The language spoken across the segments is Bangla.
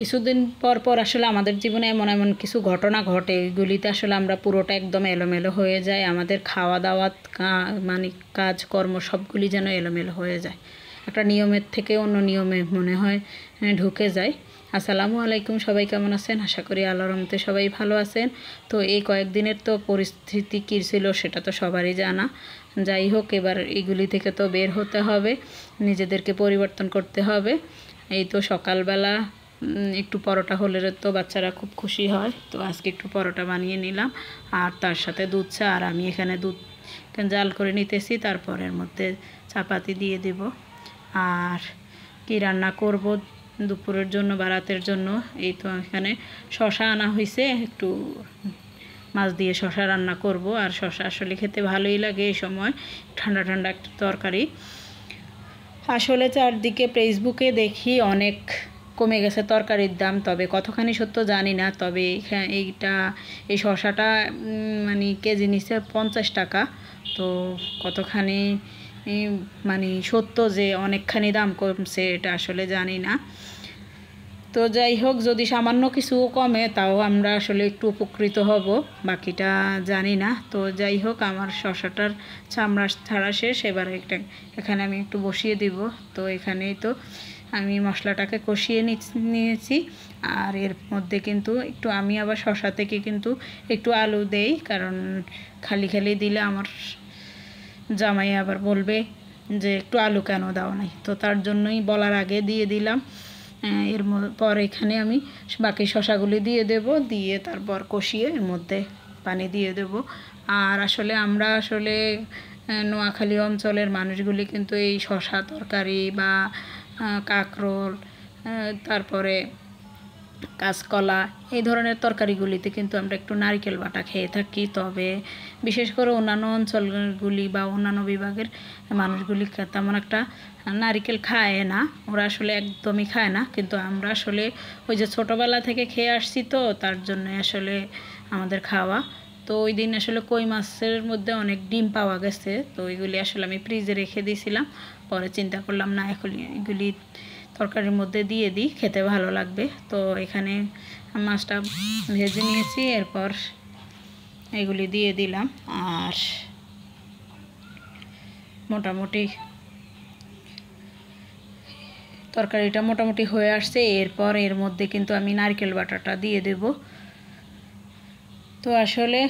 কিছুদিন পর পর আসলে আমাদের জীবনে এমন এমন কিছু ঘটনা ঘটে, এগুলিতে আসলে আমরা পুরোটা একদম এলোমেলো হয়ে যায়। আমাদের খাওয়া দাওয়া মানে কাজকর্ম সবগুলি যেন এলোমেলো হয়ে যায়, একটা নিয়মের থেকে অন্য নিয়মে মনে হয় ঢুকে যায়। আসসালামু আলাইকুম, সবাই কেমন আছেন? আশা করি আল্লাহর রহমতে সবাই ভালো আছেন। তো এই কয়েকদিনের তো পরিস্থিতি কী ছিল সেটা তো সবারই জানা। যাই হোক, এবার এগুলি থেকে তো বের হতে হবে, নিজেদেরকে পরিবর্তন করতে হবে। এই তো সকালবেলা একটু পরোটা হলে তো বাচ্চারা খুব খুশি হয়, তো আজকে একটু পরোটা বানিয়ে নিলাম, আর তার সাথে দুধ চা। আর আমি এখানে দুধ জাল করে নিতেছি, তারপরের মধ্যে চাপাতি দিয়ে দেব। আর কি রান্না করব দুপুরের জন্য বা রাতের জন্য, এই তো এখানে শশা আনা হয়েছে, একটু মাছ দিয়ে শশা রান্না করব। আর শশা আসলে খেতে ভালোই লাগে এই সময়, ঠান্ডা ঠান্ডা একটা তরকারি। আসলে চারদিকে ফেসবুকে দেখি অনেক কমে গেছে তরকারির দাম, তবে কতখানি সত্য জানি না। তবে এই শশাটা মানে কেজি নিচ্ছে 50 টাকা। তো কতখানি মানে সত্য যে অনেকখানি দাম কমছে এটা আসলে জানি না। তো যাই হোক, যদি সামান্য কিছু কমে তাও আমরা আসলে একটু উপকৃত হব, বাকিটা জানি না। তো যাই হোক, আমার শশাটার চামড়া ছাড়া শেষ, এবার এখানে আমি একটু বসিয়ে দিব। তো এখানেই তো আমি মশলাটাকে কষিয়ে নিয়েছি। আর এর মধ্যে কিন্তু একটু আমি আবার শশা থেকে কিন্তু একটু আলু দেই, কারণ খালি খালি দিলে আমার জামাই আবার বলবে যে একটু আলু কেন দাও নাই, তো তার জন্যই বলার আগে দিয়ে দিলাম। এর পর এখানে আমি বাকি শশাগুলি দিয়ে দেব, দিয়ে তারপর কষিয়ে এর মধ্যে পানি দিয়ে দেব। আর আসলে আমরা নোয়াখালী অঞ্চলের মানুষগুলি কিন্তু এই শশা তরকারি বা কাঁকরোল, তারপরে কাঁচকলা, এই ধরনের তরকারিগুলিতে কিন্তু আমরা একটু নারকেল বাটা খেয়ে থাকি। তবে বিশেষ করে অন্যান্য অঞ্চলগুলি বা অন্যান্য বিভাগের মানুষগুলি তেমন একটা নারকেল খায় না, ওরা আসলে একদমই খায় না। কিন্তু আমরা আসলে ওই যে ছোটোবেলা থেকে খেয়ে আসছি, তো তার জন্য আসলে আমাদের খাওয়া। তো ওই দিন আসলে কই মাছের মধ্যে অনেক ডিম পাওয়া গেছে, তো ওইগুলি আসলে আমি ফ্রিজে রেখে দিয়েছিলাম। পরে চিন্তা করলাম না, এখন এগুলি তরকারির মধ্যে দিয়ে দিই, খেতে ভালো লাগবে। তো এখানে মাছটা ভেজে নিয়েছি, এরপর এগুলি দিয়ে দিলাম। আর মোটামুটি তরকারিটা মোটামুটি হয়ে আসছে। এরপর এর মধ্যে কিন্তু আমি নারকেল বাটাটা দিয়ে দেব। তো আসলে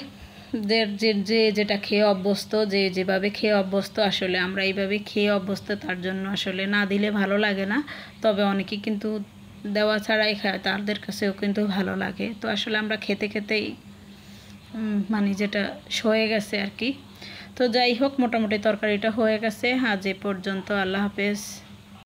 যে যেটা খেয়ে অভ্যস্ত, যে যেভাবে খেয়ে অভ্যস্ত, আসলে আমরা এইভাবে খেয়ে অভ্যস্ত, তার জন্য আসলে না দিলে ভালো লাগে না। তবে অনেকে কিন্তু দেওয়া ছাড়াই খায়, তাদের কাছেও কিন্তু ভালো লাগে। তো আসলে আমরা খেতে খেতেই মানে যেটা হয়ে গেছে আর কি। তো যাই হোক, মোটামুটি তরকারিটা হয়ে গেছে। আজ এ পর্যন্ত, আল্লাহ হাফেজ।